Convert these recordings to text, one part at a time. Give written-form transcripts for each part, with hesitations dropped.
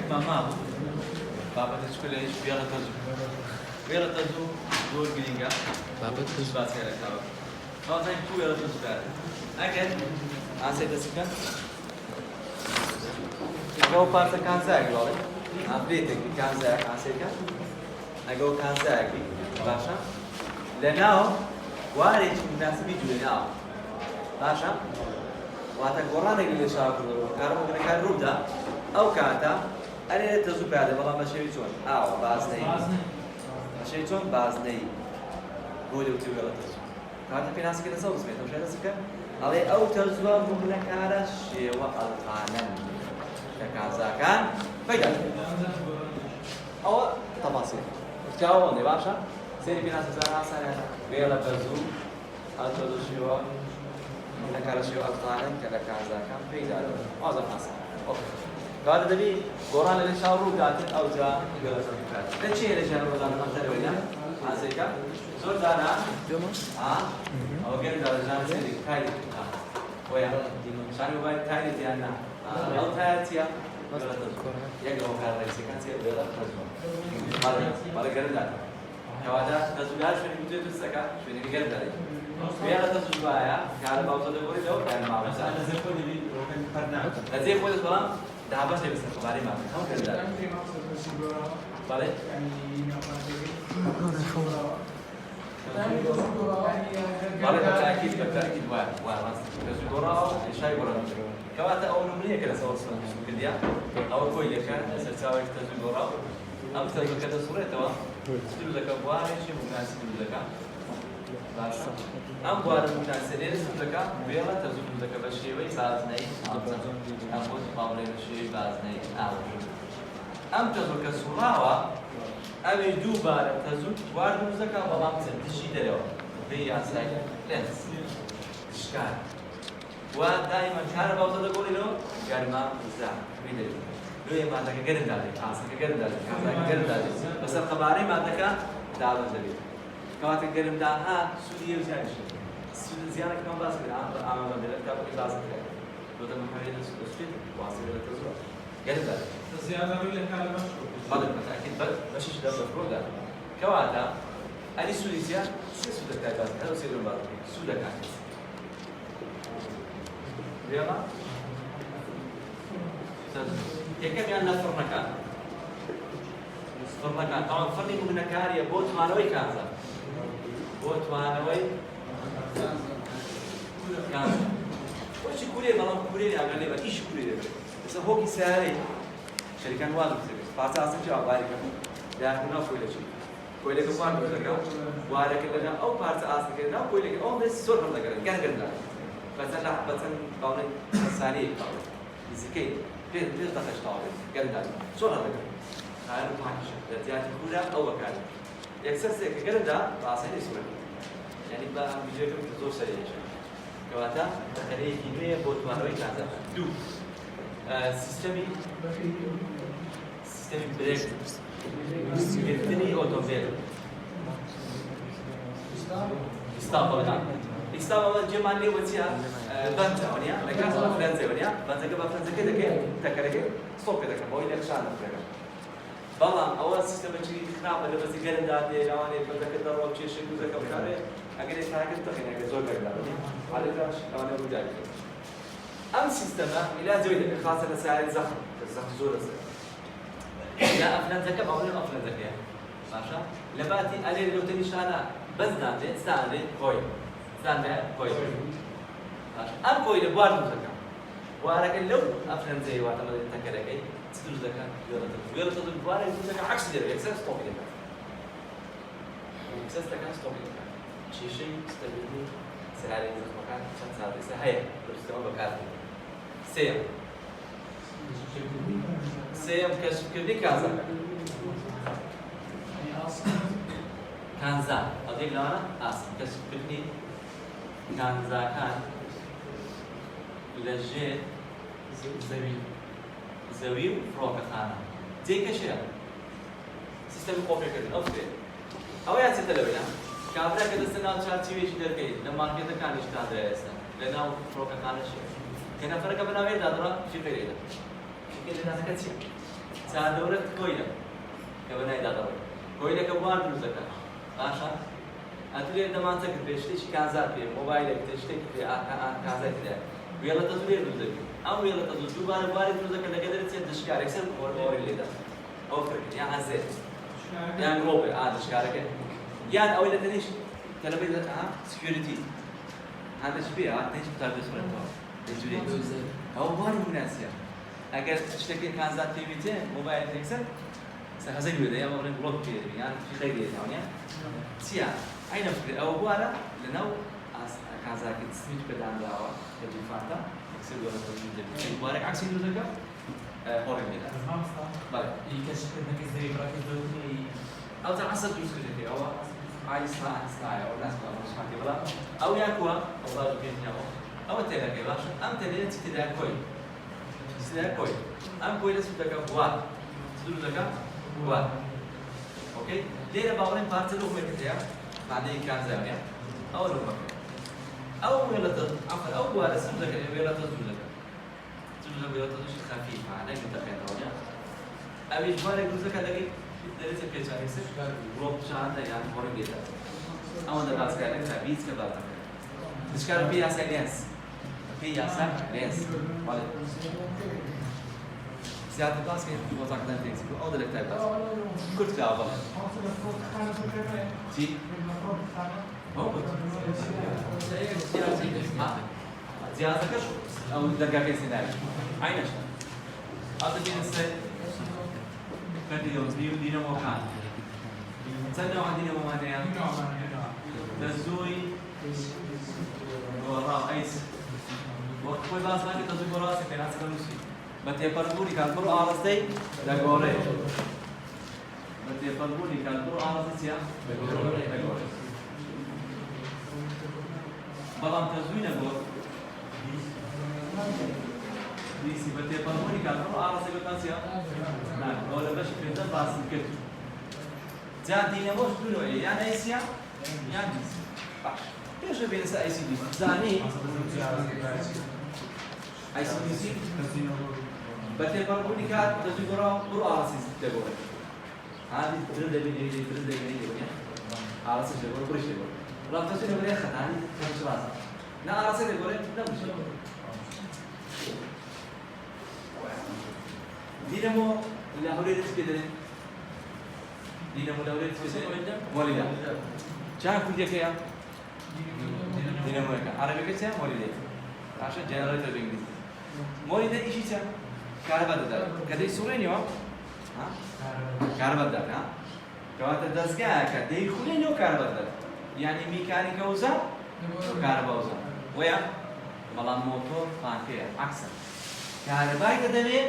ماما بابا تشكل ايش بيلا تزو دور جرينجا بابا تشكل باسي على كاو ما زين شو بيلا تشكل اكيد اسيت سكن جو بارت كان زاك والله ابديتك كان زاك اسيت اجو كان زاك باشا لانه وارد مناسبي جويناو باشا واتە گۆڕانێکی لێ چاکردەوە کارەکان ڕوودا ئەو کاتە ئەرێ تەزوو پێدە بەڵام بە شێوی چۆن ئاوە بازنەی بە شێوی چۆن بازنەی بۆ لەوتی وێڵە تەزوو کاتە پێناسەکە لەسەڵ بزمێتەوە شێ دەسەکە ئەڵێ ئەو تەزووە بوونەکارە شێوە ئەڵقانەن کە کازاکان پەیدا ئەوە تەفاسیل جاوەڵێ باشە سێری پێناسەزار ئاسانە وێڵە تەزوو ئەو تەزوو شێوە نكارشيو أبطالا كذا كذا كم في ذلك هذا حصل أوكي قال دبي قرآن اللي شاورو قاتل أو جا يقول سبحانه تشي اللي شاورو قاتل أمثال ويا عزيزك زور دانا أو كذا دانا سيري كاي ويا شانو باي كاي ديانا أو تاتيا يقرأ كذا يسكن سير بلا تجمع ماله كذا كوادا تزوجات شو نبتدي تسكا شو نبي كذا ويلا تزوجايا كان باوزة دوري لو كان معروف هذه خود الكلام ده بس بس خبري ما هم كذا بالي بالي بالتأكيد واحد تزوجورا شيء برا كواتا أول نمرية كذا صور كذا أول كوي كان سرساوي تزوجورا أم تزوج كذا صورة توا تزوج كبواري شيء مناسب تزوج أم بوارد مناسبين سبتكا بيلا تزوج سبتكا بشيوي بازني أم بود مامله بشيوي بازني أم تزوج كسراوة أم يدو بارد تزوج وارد سبتكا بلام تشي دريو بيا ساي لينس إشكال ودائما كان باوزة تقولي له قال ما زعل بيدري لو ما تك قرن داري عاصك قرن داري كذا قرن داري بس الخباري ما تك دعوة زبيب كواتك قرن دارها سوريا وزيادة سوريا زيادة كم باس كده عمل بدل كابو باس كده لو تم حاجة سوريا واصل إلى تزور قرن داري زيادة ولا كلام مشهور هذا بالتأكيد بس ماشي ده مفروض ده كواتا أدي سوريا سوريا كده باس هذا سوريا باس سوريا كده ليلا يكمل أن فرنكان فرنكان طبعا فرني من نكاريا بوت مانوي كانزا بوت مانوي كانزا وش كوري مالهم كوري أغلى بس إيش كوري بس هو كيساري شركة واحد بس فاصل أصلا جواب بارك ده هنا كويلة شيء كويلة كفار بيرجع وارك لنا أو فاصل أصلا كده كويلة أو بس صور هم لكن كان كده بس لا بس قاوني ساري إزاي بين دقش طاوله قال ده شو هذا هاي المحش التي كلها أو كان يكسر قال ده راسه يسوي يعني بقى بيجيكم تزور سريع كواتا تخليه كيمياء بوت ماروي كذا دو سيستمي بريك يبتني أوتومبيل استقبل جمالي وتيا بنتا ونيا لكن فرنسا ونيا بنتا كبا فرنسا كده كده تكرك ستوب كده كم بقول لك شان كده بالله أول سيستم شيء خراب اللي بس يقرن داتي لواني بنتا كده روب شيء شيء كده كم كاره أجل يساعد كده خلينا كده زول كده على كراش لواني رجال أم سيستم إلى زوجة خاصة لسعر الزخم زور لا فرنسا كم أول ما فرنسا كده ماشى لباتي عليه لو تني شانا بس دانتي استعمل كوي استعمل كوي أم كوي لبوار مزكا وارك لو أفهم زي واتما تكركي تدرس زكاة يلا تدرس بوار يدرس عكس ده يكسر ستوك ده يكسر زكاة ستوك ده شيء استبدلني سعري مكان شن سعري سهية بس بكار سيم كشف كذي كذا كانزا أديك لنا كشف كذي كانزا كان لجيت زويل فروك خانة تيك شيء سيستم كوبي كذا أوكي أو يا سيد لويا كابرا كذا سنة شهر تيجي شدر كذي لما كذا كان يشتغل دراسة لأنه فروك خانة شيء هنا فرق بين أوين دادرا في قليلة في قليلة كتير سادورة كويلة كبناء دادرا كويلة كبوان دروزك عشان أتولي عندما أنت كبشتي شيء كازات في موبايلك تشتري في كازات ده ويلا تزوري دروزك أو يلا تزور دوباره باري دروزك اللي قدرت تدشكار يكسر اور اللي ده أو فرق يعني عزيز يعني روبي دشكارك يعني أول تنيش تلبي سكيورتي هذا شبيه تنيش بتلبس فرنتو تجري أو باري مناسية أجر تشتكي كازات في بيتين موبايل تكسر سهزين بده يا مبرن بلوك كده يعني في خير يعني سيا أين فكرة أو بوارا لناو كازاك تسميت بدان دعوة تبي فاتا يصير ولا تبي بوارك عكس يدوزك هوري ميدا بله يكشف انك ازاي براكز دوتي أو تعصب جزء كده أو عايز ساعة أو ناس مش حكي بلا أو ياكوا أو بعض كده أو تلا كده أم تلا تتدا كوي تتدا كوي أم كوي لسه تكا بوا تدور تكا بوا أوكي ليه باورين بارتلو مكتيا بعدين كان زمان أو لو أو ولا عفوا أو ولا سمزك ولا تزوجك تزوجك ولا تزوج خفيف معناه متفق ولا أبي جوارك جوزك هذا كي درس كيف شايف روب شانة يعني هوري بيتا أو أنا باس كارك تبيز كبارك تشكر في أسا لينس في أسا لينس ولا زيادة باس كي وضعك ده تيجي أو ده لك باس كنت كابل تي زيادة كش أو دقة كيس نايم عينش هذا بينسى كديو دينامو كان سنة عن دينامو مانيا تزوي وراء أيس وقت باس ما كتزوي وراء سكين ناس كلوسي بتي بربوني كان برو عرستي دعوري بتي بربوني كان برو عرستي يا دعوري بلان تزوينا بور ديسي بتي بربوني كان برو عرستي بتنسيا نعم ولا باش في الدم باس كده جا دينامو شنو يعني أيسيا يعني باش ايش بين اي سي دي زاني اي سي دي سي بتي بربوني كان تزوي برو عرستي تقول هذه ترد بيني ترد بيني عرستي تقول بريش تقول لا تسوي نقول يا خداني مش راسه لا عرستي تقول لا مش دينامو اللي هوريت كده دينامو اللي هوريت كده مولدا كان كل شيء دينامو كان عربي كده مولدا عشان جنراتور بالانجليزي مولدا ايش يسمى كهرباء ده كده سورينيو ها كهرباء ده ها كواتا دزگاه كده يخلينيو كهرباء ده يعني ميكانيكا وزا كهرباء وزا ويا مالان موتور فانكيا عكسا كهرباء كده مين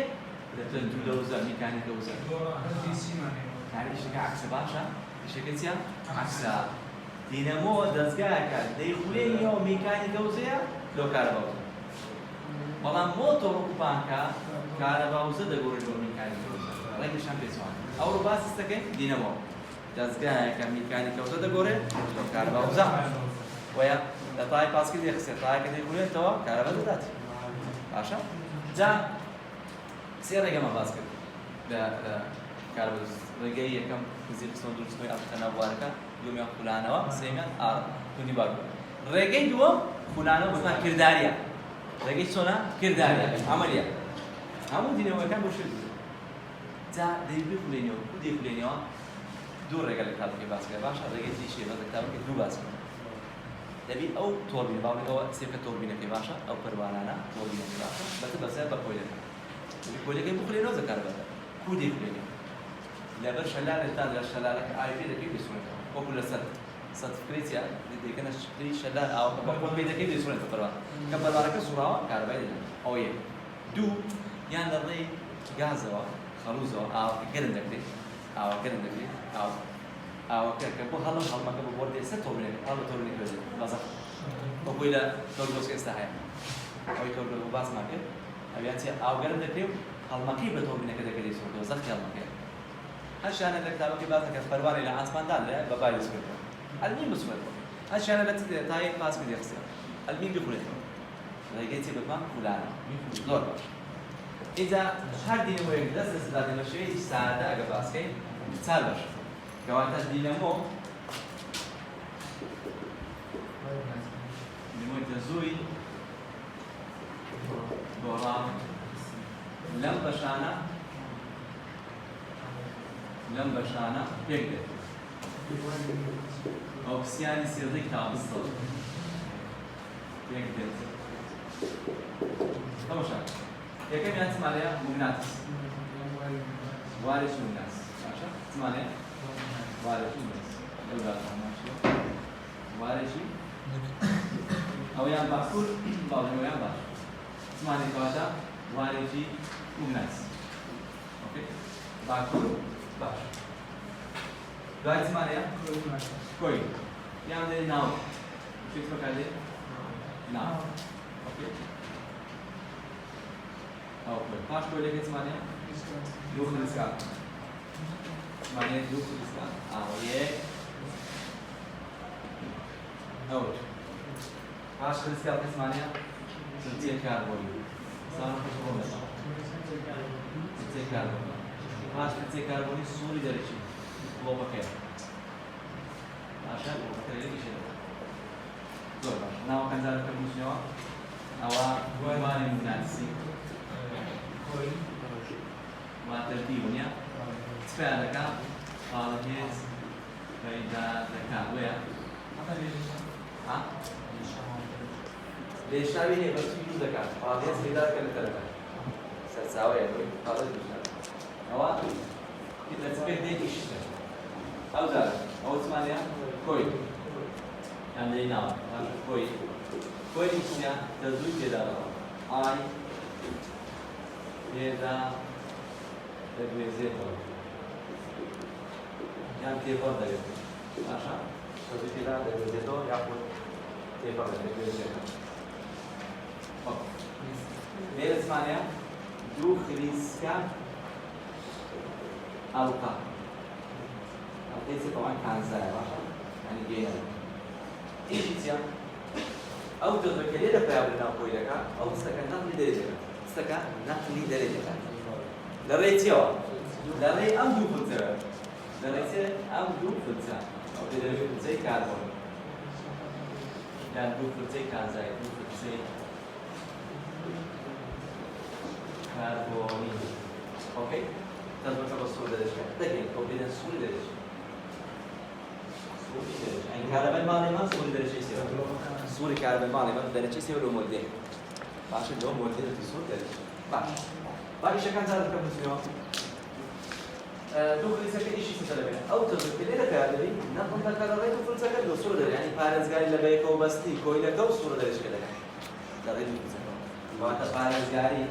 تنتو وزا ميكانيكا وزا يعني ايش عكس باشا ايش كده عكسا دينامو دزگاه كده يخلينيو ميكانيكا وزا لو كهرباء وزا مالان موتور فانكا كهرباء وزا ده غوري ميكانيكا وزا رايك شان بيسوان او باس استكن دينامو دزگاه كميكانيكا وزا ده غوري لو كهرباء وزا ويا تاي باس كده يخسر تاي كده يقولون تو كهرباء ذات عشان جا سير رجع باس كده لا كهرباء رجع كم زي خصنا درس ما أتكلم واركا يوم يوم فلانة سيمن توني بارو رجع دو فلانة بس كرداريا رجع سونا كرداريا عمليا هم دينامو كان بوشل جا ديبي فلانيو كودي فلانيو دور رجع الكتاب كي باس كده باش رجع شيء بس الكتاب كي دو باس دبي أو توربين باوي أو سيف توربين كي باشا أو كربانانا توربين كي باشا بس بقولي بقولي كي بقولي نو ذكر بس كودي بقولي لا بس شلال التاج شلال عارفة ده كيف يسمونه أو كل صد فريسيا دي كنا شتري شلال أو بقول بيدا كيف يسمونه تقرأ كبر بارك الصورة كارباي ده أو يه دو يعني الري جازوا خلوزوا أو كيرن دكتي أو كيرن دكتي أو كبو هلا ما كبو بورد ستوربين هلا توربين كذا بس بقول لا توربوس كاستحيا أو توربوس باس ما كده أبياتي أو كيرن دكتي هلا ما كي بتوربين كذا كذا يسوي زخ هلا ما كده هالشيء أنا لك تابع كي باس كده فربان إلى عاصمان دال بابا يسوي المين بسوي هالشيء أنا لك تاي باس كده يخسر المين بيقول ڕێگەی چی بکەم فولانە زۆر باش ئینجا هەر دینەمۆیەک دەست دەستدادێ بە شێوەیەکی سادە ئەگە باسکەین چار باش کەواتە دینەمۆ دینەمۆی تەزووی گۆڕاو لەم بەشانە پێک دێت ئەو پرسیانی سێزەی تابستڵ پێک دێت تەماشا یەکەمیان چمانەیە موگناتیس وارێکی موگناس باشە چمانەیە وارێکی موگناس وارێکی ئەویان باشکور باوەڕێوەیان باش چمانەی کەواتە وارێکی موگناس باکور باش دوای چمانەیە کۆی یان دێ ناو شێت بەکاردێ ناو ئەو پاش کۆلێکی چمانەیە دوو خلیسکان چمانەیە دوو خلیسکان یەک ئەو پاش خلیسکان چمانەیە سلتیە کاربۆنی ساڵ خۆشەوە سلتیە کاربۆنی پاش سلتیە کاربۆنی سووری دەرەچی گڵۆپەکەی باشە گڵۆپەکەی زۆر باش ناوەکان جارەکە بنووسنەوە ئەوە گوێمانی موگناتیسی واتەردیونیە چپیان دەکات خاڵەکێت پەیدا دەکات وەیە لێشاوی هەیە بەچی دوو دەکات خاڵەکێت پەیدا دەکات لە تەرەکات سەرچاوەیە بۆی خاڵەت دووشە ئەوە لە چپێک دێکی شتە ئەو جارە ئەوە چمانەیە کۆی یان دەی ناوە کۆی چیە تەزووی پێداڕەوە ئای پێدا دەگوێزێتەوە یان تێپەڕ دەوێت باشە تەزووی پێدا دەگوێزێتەوە یاخود تێپەڕ دەگوێزێتەوە لێرە چمانەیە دوو خلیسکە ئەڵقا ئەڵقەی چێ تەوان کانزایە باشە یعنی گەیەنە ئیشی چیە ئەو تەزوویەکە لێرە پەیاو لەناو کۆی دەکات ئەو ستەکە نەقلی دەرێ دەکات ستەکە نەقلی دەرێ دەکات لەڕێی چیەوە لەڕێی ئەم دوو فلچەوە لەڕێی چێ ئەم دوو فلچە ئەو پێ دەوێت فلچەی کاربۆن یان دوو فلچەی کانزای دوو فلچەی کاربۆنی ئۆکەی تەزووەکە بە سوور دەرەچێت دەکەین ئەو پێدەن سووری دەرەچێت این کاربن مالی من سوری درجه سیاه سوری کاربن مالی من درجه سیاه رو مولده باشه دو مولده تو سور درجه باشه شکن زارد کم مسیاه دو خلیسه که ایشی سطلبه او تزوج که لیره کرده بی نقل تکراره تو فلسه کرد دو سور درجه یعنی پارزگاری لبه که و بستی کوی لگه و سور درجه کرده داره دو فلسه وقت پارزگاری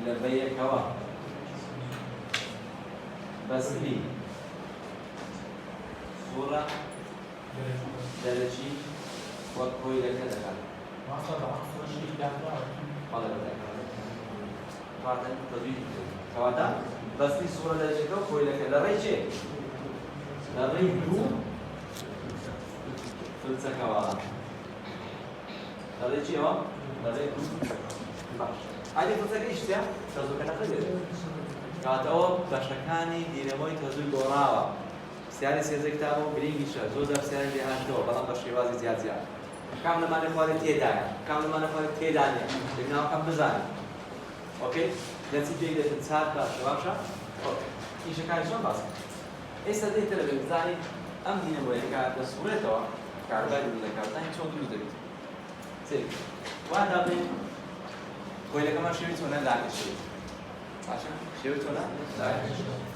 لبه که و بستی صورة درجي وكوي لك دخل ما صار عنصر شيء داخله قال لك بعد تضيف كواتا بس دي صورة درجي وكوي لك لري شيء لري دو فلسة كواتا لري شيء لري دو باش هذه فلسة كيش تيا تزوج نخلي كواتا أو باشكاني ديناموي تزوج دوراوا سیاری سێزە کتابە و گرنگیشە زۆر جار سیاری لێ هاتەوە بەڵام بە شێوازی زیاد کام لەمانە خوارێ تێدایە کام لەمانە خوارێ تێدا نییە لەناوەکەم بزانین ئۆکەی دەچی پێی دێتن چار باشە باشە ئیشەکانی چۆن باس ئێستا دێتە لەبێ بزانین ئەم دینەمۆیە کە دەسوڕێتەوە کاربای دروست دەکات زانین چۆن دروست دەبێت وا دابێت کۆیلەکەمان شێوی چۆنە داکەشێت باشە شێوی چۆنە داکەشێت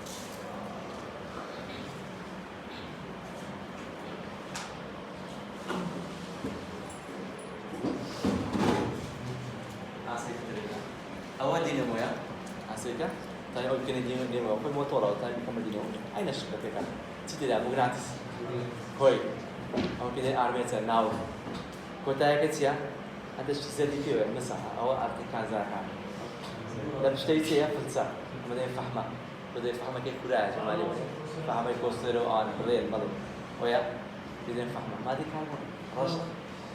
أول دينامويا أسيكا تاني أول كنا دينامويا كل موتورة تاني بكمل دينامويا أين الشبكة كذا تيجي ده مغناطيس كوي أول كنا أرميتر ناو كوتايا كتيا هذا الشيء زادي فيه مساحة أو أرتكان زاكا ده بشتري تيا فلسا بدين فحمة كيف كراج مالي فحمة كوسترو آن بدين مالي ويا بدين فحمة ما دي كان رش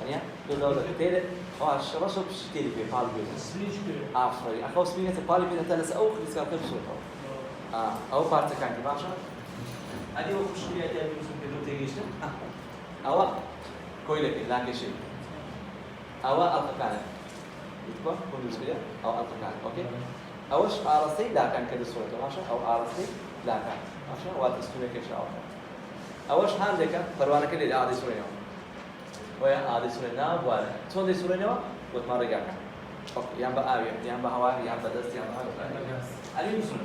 وانيا بالدولة تيلت أو الشرش بشتري في قال بيه آفري أخوص بيه تقال بيه تلس أو خلص كان تبصر أو بارت كان كباشا أدي هو مشكلة تاني يمكن تيجيش أو كويلك لا كشيء أو ألقانا يتبع كل مشكلة أو ألقانا أوكي أوش عارسي لا كان كده صورة ماشى أو عارسي لا كان ماشى واتستوي كشاو أوش هندك فروانة كده عادي صورة يوم ويا عادي صورة ناب ولا شو دي صورة نوا وتمر رجعك أوكي يام بأوي يام بهواي يام بدست يام هواي ألين صورة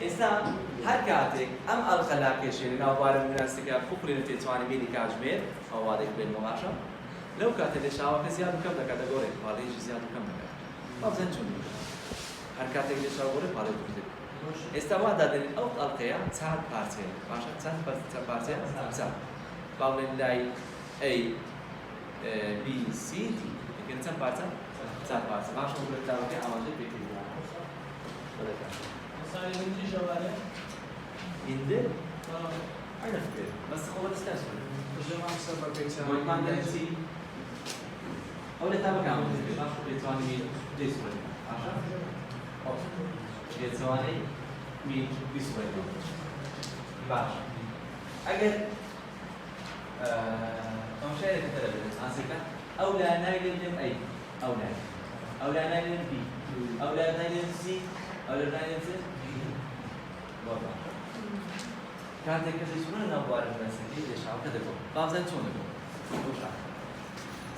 إنسان حركاتك أم الخلاق شيء ناو بارم الناس كده فكرة تتواني بيني كاجمير أو وادك بالمغاشة لو كانت الشاوة زيادة كم ده كاتيجوري فاليش زيادة كم ده ما بزين شو حركاتك الشاوة فاليش بزين استوى هذا الأوت القيا ساعد بارتين عشان ساعد بارتين ساعد قبل لاي A B C D لكن ساعد بارتين ساعد بارتين عشان نقول لك تابعك عملت بيكتب ولا كذا مثلا يمشي شغاله يندل أنا فكر بس هو استنسل الجماعة سبب بيتساوي ويكون درسي أول تابع عمل في باش بيتواني مين جسمه عشان بيتواني مين جسمه باش أجل مشاهدة كتير بالإنسان أو لا نايلين أي أو لا نايلين B أو لا نايلين C أو لا نايلين C واضح كانت كذا يسمونه نوار المسجد ليش عم كذا يقول بعضين شو نقول وش عم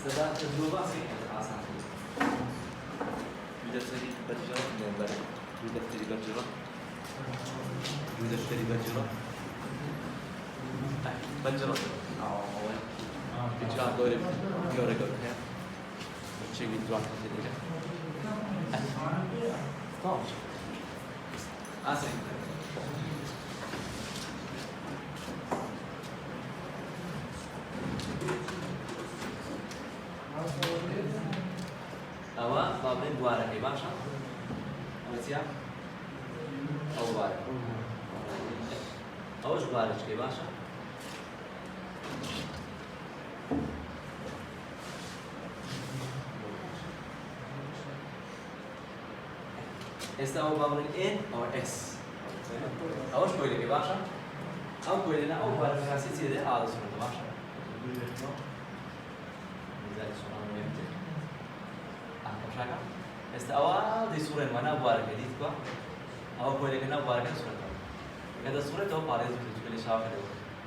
سبب تجربة سيئة أصلاً يدفتري بجرة من برا يدفتري بجرة بجرة بجرة دوري يوري قبل شيء بيدرون كذا طاش أصلاً أوا بابين بوارك يا باشا أوتيا أو بوارك أوش بوارك يا باشا استوى بابين A أو S أوش بوارك يا باشا أو بوارك أو بوارك هاسي ده هذا صورة باشا شاكا استوى دي صورة وانا بوارك دي تقول أو كل كنا بوارك صورة كذا صورة تو باريس بتجيب لي شاف كده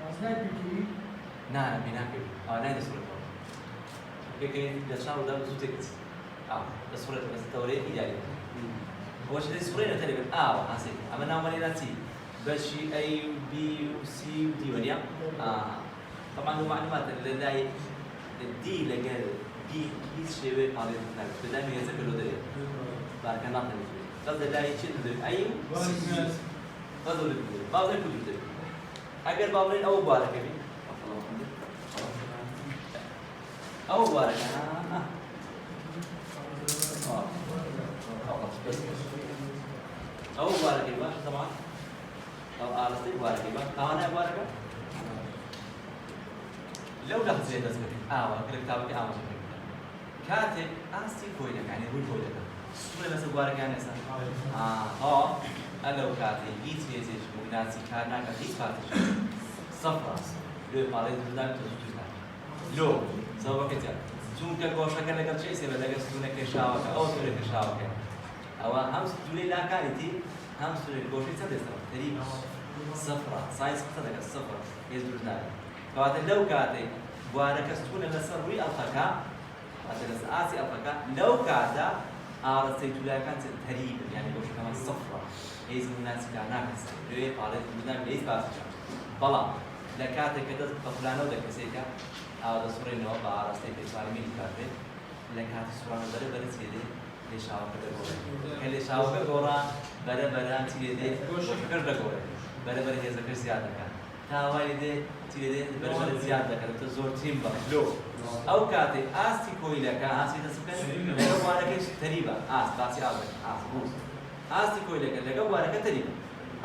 أصلاً بيجي نا بينا كده أنا دي صورة كي جالسنا وده بزوجتك بس صورة بس توري إيجابي هو شيء صورة نتالي بن حاسي أما نام مالي ناتي بس شيء A B C D وليا طبعا هو معلومات اللي داي الدي لجال دي شيء باريس نتالي بدأ من يذكر له ده بارك الله فيك قصد لا يشيل ده أي قصد له بعض الكتب ده أجر بعضين أو بارك بي أو بارك أو بارك يبقى طبعا أو أرسل بارك يبقى كأنا بارك لو لا زين بس كده كتابك شكل كاتب أستي كويلك يعني هو كويلك سورة بس بارك يعني ألو كاتب جيت في زيش مغناطيسي كارنا كاتب فاتش صفرة لو قارئ بدأت تزوجها لو سبب كذا زوم كقوش كنا كذا شيء سبب لقى سورة كشاوك أو سورة كشاوك أو هم سورة لا كارثي هم سورة قوش يتصدق تريب صفرة سايز كذا صفرة يزورنا كاتب لو كاتب بارك سورة لسروي الفكا أتلس آسي الفكا لو كاتب أرسلت لك كانت تريب يعني قوش كمان صفرة هيز الناس كاناكس ليه قارئ بدأ ليس باسش بلا لكاتب كذا فلانو ده كسيكا هذا سوري نوع بارستي في سالمين كاتب لكاتب سورانو ده بس كده ليش هاو كده غورا ليش هاو كده غورا بره تيجي وش فكر ده غورا بره هي ذكر زيادة كان تاوالي ده تيجي بره زيادة كان تزور تيم لو أو كاتب آسي كويلك آسي تسكن لو وارك تريبا باسي بوس آسي كويلك لقى وارك تريبا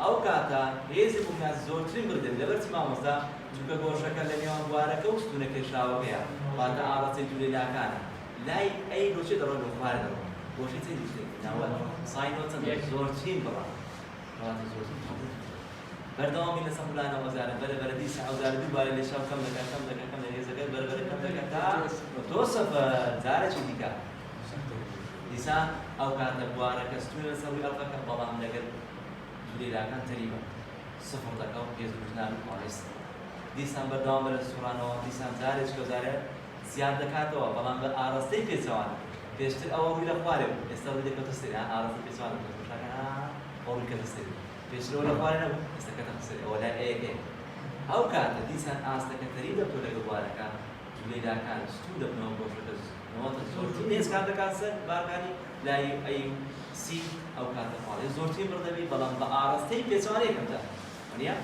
ئەو کاتە هێزی بووناس زۆرترین بردن لەبەرچی مامۆستا چونکە گۆشەکە لە نێوان بوارەکە و ستونە کێشراوەکەیە واتە ئاڕەچەی جولێلاکانە لای ئەی دۆچێ دەڕۆن لە خوارە دەڕۆن گۆشەی چەندی شتێک ناوە ساینۆ چەند زۆرترین بڕە کەواتە زۆرترین بەردەوامی لە سەمولانە ئەوزارە بەرەبەرە دیسە ئەوزارە دووبارە لە شاو کەم دەکات کەم دەکات کەم هێزەکەت بەرەبەرە کەم دەکات تا تۆ سەفەر جارێکی دیکە دیسان ئەو کاتە بوارەکە ستونە لەسەر ئەڵقەکە بەڵام لەگەر جولێلاکان تەریبە سفر دەکە و هێز و کوژنان و ئاڵێست دیسان بەردەوام لە سوڕانەوە دیسان جارێک کەوزارە زیاد دەکاتەوە بەڵام بە ئاڕاستەی پێچەوانە پێشتر ئەوە ڕووی لە خوارێ بوو ئێستا ڕووی دەکەوتە سەری ئاڕاستی پێچەوانە شاکە ڕووی کەتە سەری پێشترەوە لە خوارێ نەبوو ئێستا کەتە سەری ئەوە لای ئەیەکێ ئەو کاتە دیسان ئاستەکە تەری دەبتۆ لەگەڵ بوارەکان جولێلاکان ستوو دەبنەوە گۆشەکە نەوەتە زۆرترین هێز کات دەکات سەر بارەکانی لای ئەی سی ئەو کاتە خواڵێ زۆرترین بڕدەبی بەڵام بە ئاڕاستەی پێچەوانەیە کەمتە وانە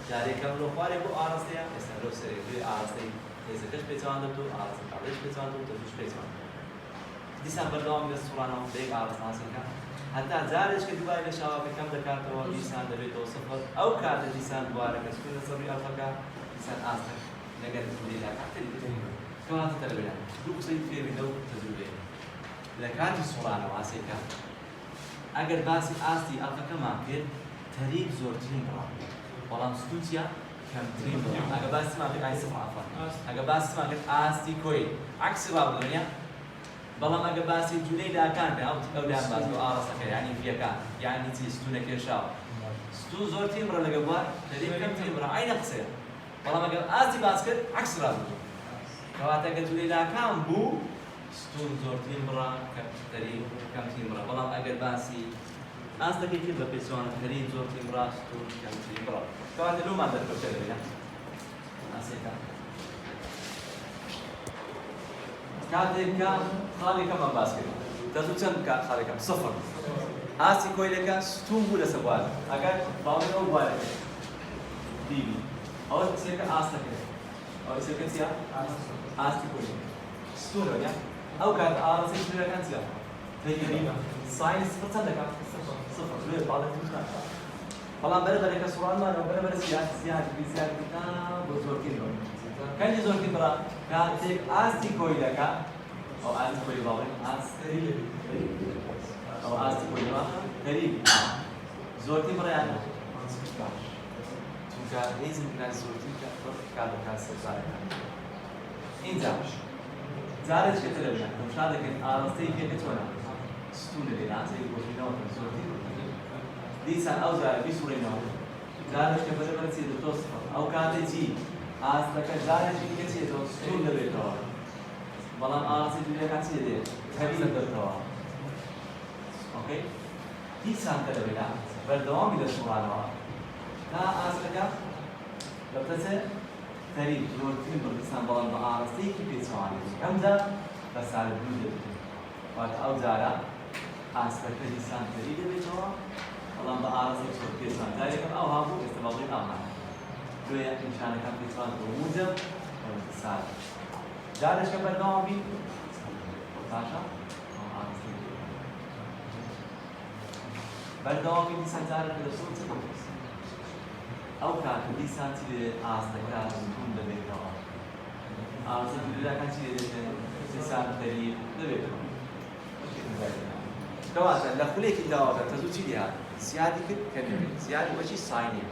جارێکم لە خوارێ بۆ ئاڕاستەیە ئێستا لەو سەرێ دوێ ئاڕاستەی هێزەکەش پێچەوان دەبتۆ ئاڕاستی قاڵێش پێچەوان دەبتۆ دووش پێچەوان دیسان بەردەوام لە سوڕانەوە بەیەک ئاڕاست حاسیلکە هەتا جارێک کە دوای لە شاواکە کەم دەکاتەوە دیسان دەبێتەوە سەفەر ئەو کاتە دیسان بوارەکە سکوون لەسەر ڕووی ئەڵقەکە دیسان ئاستە لەگەر جولێلاکان تەری دەبێت کەواتە تەربیە دوو قسەی فێری لەو تەجروبەیە لە کاتی سوڕانەوە ئاسیەکان ئەگەر باسی ئاستی ئەڵقەکەمان کرد تەریب زۆرترین بڕا بەڵام ستوچیا کەمترین بڕا ئەگە باسیمان کرد ئای سفر ئافان ئەگە باسیمان کرد ئاستی کۆی عکسی ڕابڵێنە بەڵام ئەگە باسی جولێلاکان بێ ئەو لایان باس بۆ ئاڕاستەکە یعنی ڤیەکان یعنی چی ستونە کێشاوە ستون زۆرترین بڕە لەگە بوار تەریب کەمترین بڕا عینە قسەیە بەڵام ئەگەر ئاستی باس کرد عکسی ڕابڵێنە کەواتە ئەگەر جولێلاکان بوو ستون زۆرترین بڕا تەریب کەمترین بڕا بەڵام ئەگەر باسی ئاستەکەی کرد بە پێچەوانە تەریب زۆرترین بڕا ستون کەمترین بڕا کەواتە لەومان دەرکەوتە لەوێنە ئاسیەکان کاتێککە خاڵێکەمان باس کرد دەزوو چەند خاڵێکەم سەفر ئاستی کۆیلەکە ستون بوو لەسەر بوارە ئەگەر باڵێ ئەو بوارەکە بیبی ئەوە قسەیەکە ئاستەکە ئەوە قسەیەکە چییە؟ ئاستی کۆیلەکە ستونە یا ئەو کاتە ئاڕاستەی جولێلاکان چییە؟ تەریبە ساین سفر چەند دەکات؟ سفر لێ باڵێ توشنان بەڵام بەرەبەرەکە سوڕانمانەوە بەرەبەرە زیادکردان بۆ زۆرترین بڕا کەنجی زۆرترین بڕا کاتێک ئاستی کۆیلەکە ئەو ئاستی کۆیل باڵێن ئەو ئاستی کۆیلەکە تەریب زۆرترین بڕیان چونکە هێزی بووناس زۆرترین کات دەکات سەر جارەکان اینجا جارێک کە تەلەبیان دڵشا دەکەن ئاڕاستەی پێکە چۆنە ستونە لێ ئاستی گۆژینەوە زۆرترین دیسان ئەو جارە بیسوڕێنەوە جارێک کە بەرەبەرە چی دەبتۆ سفر ئەو کاتێکی ئاستەکە جارێکی دیکە چێتەوە ستون دەبێتەوە بەڵام ئاستی جولێلاکان چی دەبێت تەریب دەبێتەوە ئۆکەی دیسان کە دەبێت بەردەوامی لە سوڕانەوە تا ئاستەکە دەبتەچێ تەریب زۆرترین بڕ دیسان بەڵام بە ئاڕاستەیەکی پێچەوانێت ئەمجا بە سالبوو دەبێت واتە ئەو جارە ئاستەکە دیسان تەریب دەبێتەوە بەڵام بە ئاڕاستێک زۆر پێچەوان جارێکم ئەو هابوو ئێستا بەڵێن ئەومان دوێ نیشانەکان پێچەوان بۆ موجب سال جارێک کە بەردەوام بین باشە بەردەوام بین دیسان جارێک کە دەچۆ چ دەبێت ئەو کاتە دیسان چی دەبێت ئاستەکە ستون دەبێتەوە ئاڕاستی جولێلاکان چی دەبێت دیسان تەریب دەبێتەوە کەواتە لە خولێکی داوەکە تەزوو چی دیات زیادی کرد کەمی زیادی بەچی ساینیە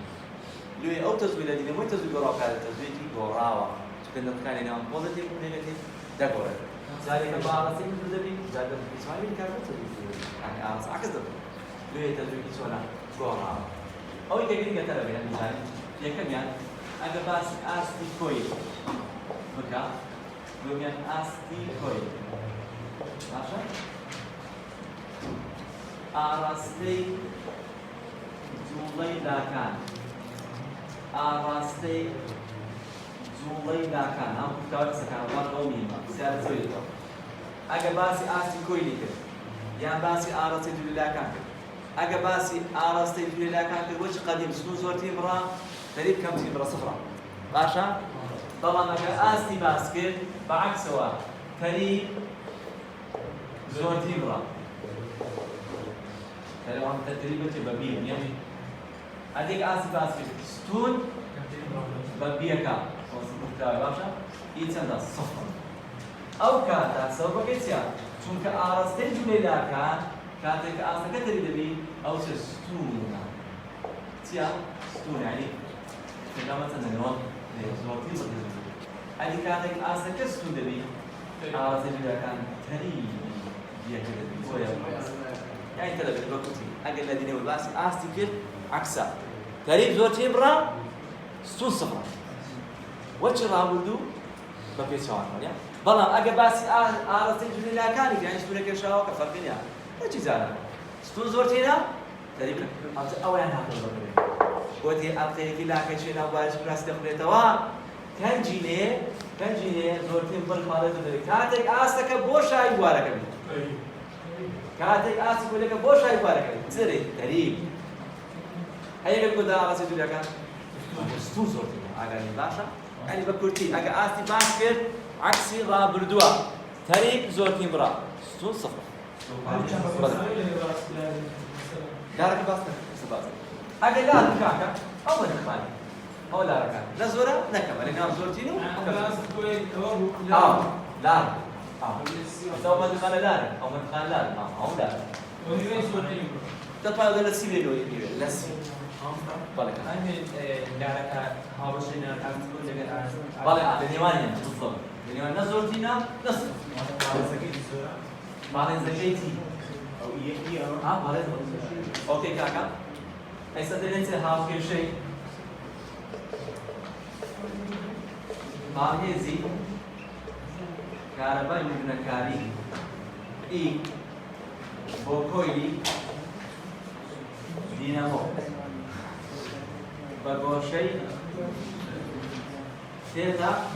لێ ئەو تەزوی لە دینەوەی تەزوی گۆڕاوکاتە تەزویەکی گۆڕاوە چونکە نەفەکانی نێوان پۆزیتیڤ و نێگەتیڤ دەگۆڕێت جارێکە بە ئاڕاستی کرد دەبێت جار دەبێت سوالێکی کارەوە تەزوی یعنی ئاڕاست عکس دەبێت لێ تەزویەکی چۆنە گۆڕاوە ئەوەی کە گرنگەتە لەبێت میزانی یەکەمیان ئەگەر باسی ئاستی کۆیل بکە دووەمیان ئاستی کۆیل باشە ئاڕاستەی جوڵەیلاکان ئاڕاستەی جوڵەیلاکان ئەم کوتاوە قسەکان وڵات ئەو میمە زیادە زۆرێتەوە ئەگە باسی ئاستی کۆیلی کرد یان باسی ئاڕاستەی جوڵەیلاکان کرد ئەگە باسی ئاڕاستەی جوڵەیلاکان کرد وەچ قەدیم ستون زۆرترین بڕا تەریب کەمترین بڕە سفرە باشە بەڵام ئەگە ئاستی باس کرد بەعەکسەوە تەریب زۆرترین بڕا تەریب بەچێ بە بیر نیە هذيك آسف ستون ببيكا وصلت باشا يتسنى صفر أو كاتا سوف كيتيا چونك آرستين جميلا كاتك آسف كتري دبي أو ستون تيا ستون يعني كما تنزلون زوتي بدل هذه كاتك آسف كستون دبي آرستين جميلا كان تري بيكا دبي يعني تلا بالوقتي أجل الذين والباس آستيكل عكسه تريب زوتي برا ستون صفر وش رابطو بقي سواء يعني بلا أجل باس آرستين جميلا كانك يعني شو لك شاو كفرقني ايش زعل ستون زورتينا تريب أو يعني هذا البقري ودي أبتدي كلا كشينا وباش براس دخلت توا كان جيني زورتين بالخالد ودري كاتك آستك بوشاي بوارك بي كاتك آسف ولك بوشاي بوارك بي تري تريب هيك بقول ده آسف جولا كان ستون زورتينا أجاني باشا يعني بكرتي أجا آسف باسكت عكسي رابردوا تريب زورتين برا ستون صفر دارك باسكت أجا لا ركاكا أو نكمل أو لا ركاكا نزورة نكمل لأن زورتينو لا سو ما دخل لا أو ما دخل لا أو لا تطلع هذا السيل اللي هو لسه بالك دارك هاوشنا كان تقول لك بالك بنيوانيا بالضبط بنيوانيا زورتينا نص بعدين زكيتي أو إيه بعدين أوكي كاكا هسه دلنت هاف كل شيء هذه كهرباء مغناطيسي اي بوكويلي دينامو بغوشي تيتا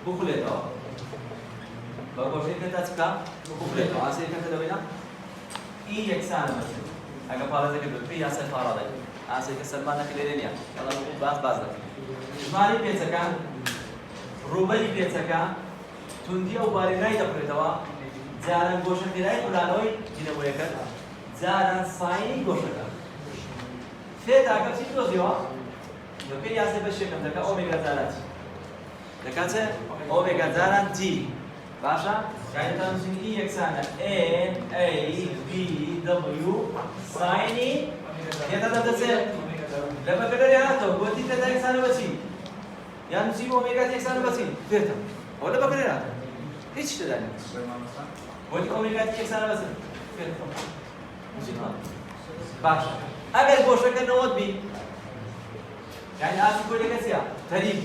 بوكليتو بغوشي تيتا تسكا بوكليتو اسي كده بينا اي يكسان مثلا اگه پارازه که بپی یا سه فارادی آسه که سلمان نکلیدنیا الله باز داد شماری پیچکان روبلی پیچکان تندی او باری نای دپریتوا زارن گوشه میرای پلانوی جنوی کرد زارن ساینی گوشه کرد فیت اگه چی توزیوا بپی یا سه بشه کم دکا اومگا زارن دکا چه اومگا زارن تی باشا يعني تنسين إي يكسانا A A B W سايني يتدرسه لما كده ياتو قلتي كده يكسانا بسين يعني نسيب أوميجا يكسانا بسين فهمت ولا بكره ياتو هيش تداني قلتي أوميجا يكسانا بسين فهمت نسيب باشا أجل بوشك النوت بي يعني آسف كل كسيا تريب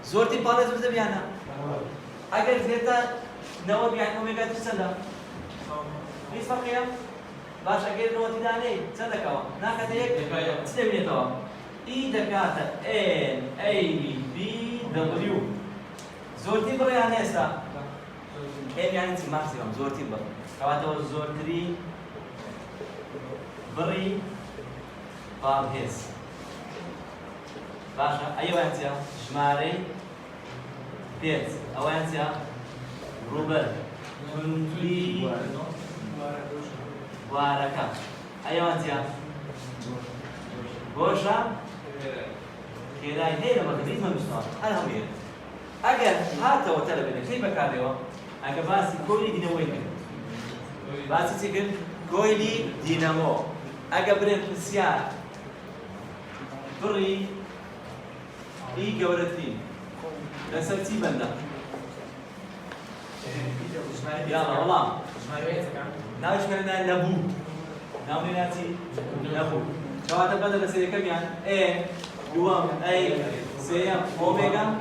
زورتي بالز بزبيانا اگر زيتا نوت يعني اوميجا تسلا ليش فقيا باش اگر نوت داني تسلا كوا ناكا هيك تسمي توا اي دكاتا ان اي بي دبليو زورتي برا يعني اسا ام يعني تي ماكسيمم زورتي برا كواتا زورتري بري بابهس باشا ايوه انت شماري بيت أوانسيا روبل تندي واركا أيوانسيا غوشا كيراي هيدا ما تريد ما بيسمع أنا هم ير أجر هاتا وتلبنا كيف بكاريوا أجر باسي كويلي دينامو يمكن باسي تيجن كويلي دينامو أجر برين بسيار بري إي جورتين لسلتي بندا يلا والله ناوش مالنا نبو ناوي ناتي نبو شو هذا بدل سير كم يعني A دوام A سيام أوميجا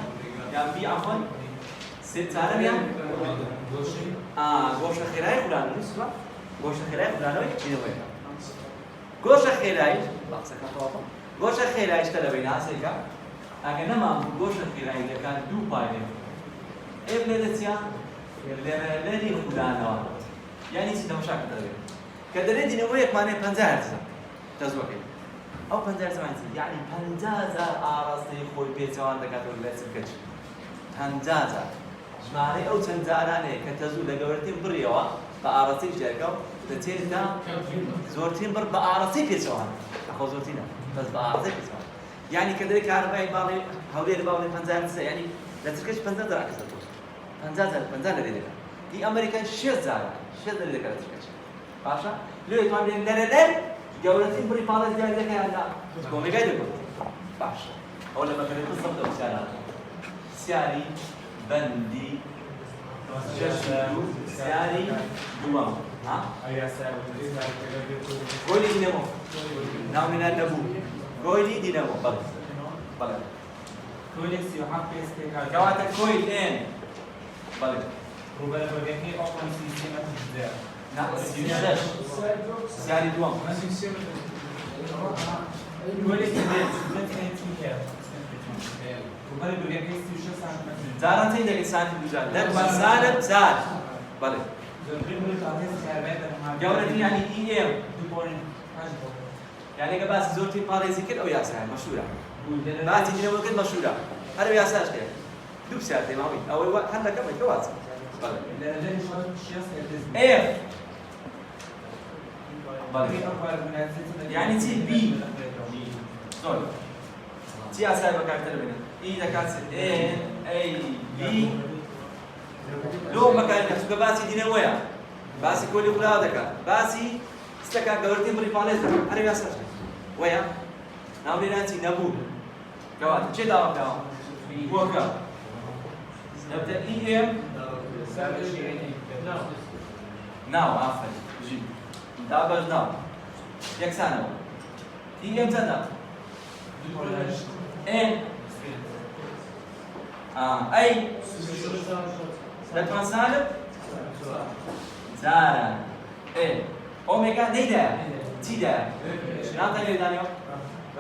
يعني B عفوا ست عالم يعني غوش خيراي فلان نسوا غوش خيراي فلان وين وين غوش خيراي بحثك طبعا غوش خيراي اشترى بينها سيكا اگه نما گوش خیرایی دکان دو پایه ابلدتیا لری خدانا یعنی چی تماشا کرده کدره دینمو یک معنی 50 هرتز تزوقی او 50 هرتز معنی یعنی 50000 آراسته خوی پیچوان دکات ولا سکچ 50000 شماری او چند زارانه کتزو لگورتیم بریوا با آراسته جرگاو تتیل دا زورتیم بر با آراسته پیچوان خۆزۆتینە بەس بە ئازای قسمە یعنی کە دەری کارەبای باڵێ هەولێر باڵێ 50 یعنی لە ترکیش 50 دراکەس دەکەوت 50 لەرێ دەکات دی ئەمریکان 6 زارە 6 لەرێ دەکات لە ترکیش باشە لێ توانێن لەرەدەر گەورەترین بڕی پاڵێت دیاری دەکەیاندا کۆمێگای دەکەوت باشە ئەو لە بەکەرێت قسم دە سیاری بەندی سیاری دووەم گۆلی دینەمۆ ناونێنان نەبوو گۆلی دینەمۆ بەڵێ بەڵێ كولي سيحب يستيقظ کەواتە کۆی ئێن بەڵێ روبر بەگەکەی ئۆپن سیستەمە تجزیه سیاری دووەم كولي سيدات تيكا روبر بەگەکەی 36 سانتیمتر زاران چەند دەکەی سانتی دووجار دەرمان زارم زار بەڵێ گەورەترین یعنی ئیم یعنی ئەگە باسی زۆرترین پاڵێزی کرد ئەو یاسایە مەشهورە باسی دینەوە کرد مەشهورە هەر یاساش کرد دوو پرسیار دێماوی ئەوەی هەر لەکەمە کەواتە ئێف يعني تي بي زۆر چی یاسای بەکارتر بێنێت ئی دەکات ئێن ئەی بی لۆ بەکارێنێت چونکە باسی دینەوەیە باسی کۆلی خولاوە دەکات باسی ستەکە گەورەترین بڕی پاڵێز دەکات هەر یاساش وەیە ناونێنان چی نەبوو کەواتە چێ داوا بکەوە بۆکە نەبدە ئی ئێم ناو ئافرین ژی دابەش ناو یەکسانەوە ئی ئێم چەندە ئێن ئەی دەتوان سالب زارە ئێ ئۆمێگا نەیدایە چیدایە ناتە لێدانیەوە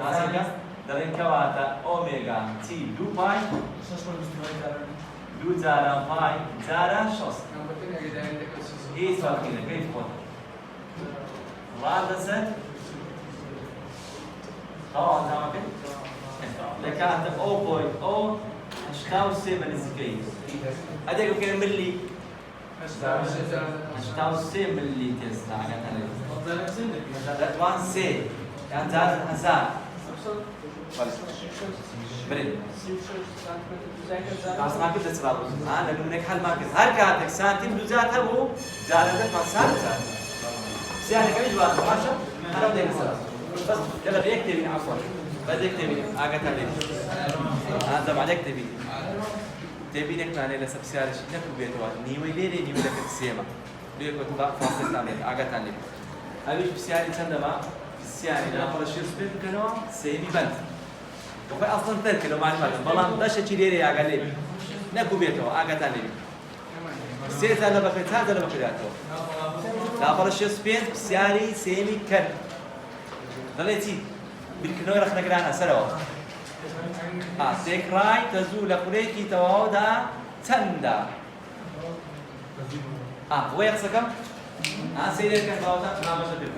ماسەکە دەڵێن کەواتە ئۆمێگا تی دوو پای دوو جارە پای جارە شەست هیچ فەرقی نەکەی خۆت ڕادەسەر طبعا زعما لكاتب 0.083 بنسكي هذاك كان ملي 83 ملي تسلا يعني وان سي يعني زاد هزار بريد ما كنت تسرع انا منك حل ما كنت هر كاتك سنتيم دوزات ابو زادت ما سنت يعني كم جواب 10 انا بدي اسال بس يلا بيكتب عفوا بدك تبي اقعد عليك هذا بعدك تبي تبينك معناه لسه بسيارش نكو بيتوا نيوي ليه نيوي لك السيما ليه كنت فاصل تعمل اقعد عليك ابيش بسياري تندما بسياري لا خلاص شو سبب كانوا سيمي بنت وفي اصلا ترك لو معلومات والله باش تشي ليه اقعد عليك نكو بيتوا اقعد عليك سيت انا بكت هذا انا بكداته لا خلاص شو سبب بسياري سيمي كان ضليتي بالكنوير اخنا قرانا سروا سيكراي تزول قريكي تواودا تندا وين سكم سيدي كان تواودا لا ما شديد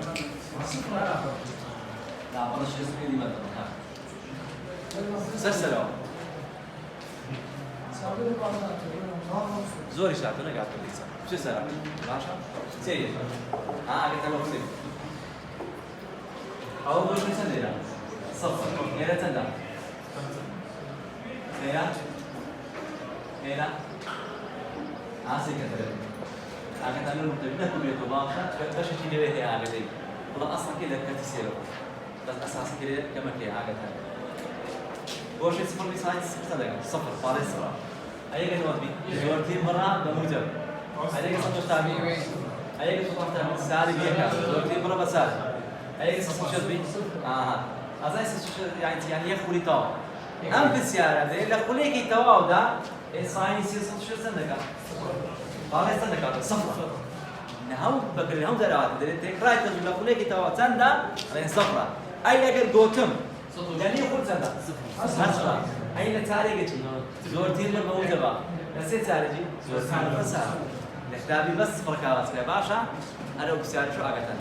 لا والله شو اسمه دي مثلا سلسلوا زوري شاتو نقاط ليسا شو سرا ماشا سيدي قلت له سيدي أول دوش نسندي صفر هنا تندا هنا عاسي كتير أنا كتير نقول كل يوم باش تيجي ليه هي عادي والله أصلا كده كتير بس أساس كده كم كده عادي وش صفر بيساعد صفر فارس صفر أي كده ما بي زورتي مرة بموجب أي كده صفر تابي أي كده صفر تابي سالي بيها زورتي مرة بسال أي صفر شو بي أزاي يعني يخولي تاو أم بسيارة ده إلا خولي كي تاو ده إنسان يصير شو سنة قال سنة صفر نهاو بقول نهاو درات ده تكرار تقول خولي كي تاو سنة على صفر أي أجر قوتم يعني يقول سنة صفر أي نتاريخ زورتي اللي موجبة بس تاريخي زورتي بس نحتاج بس فرقات باشا أنا بسيارة شو أقتن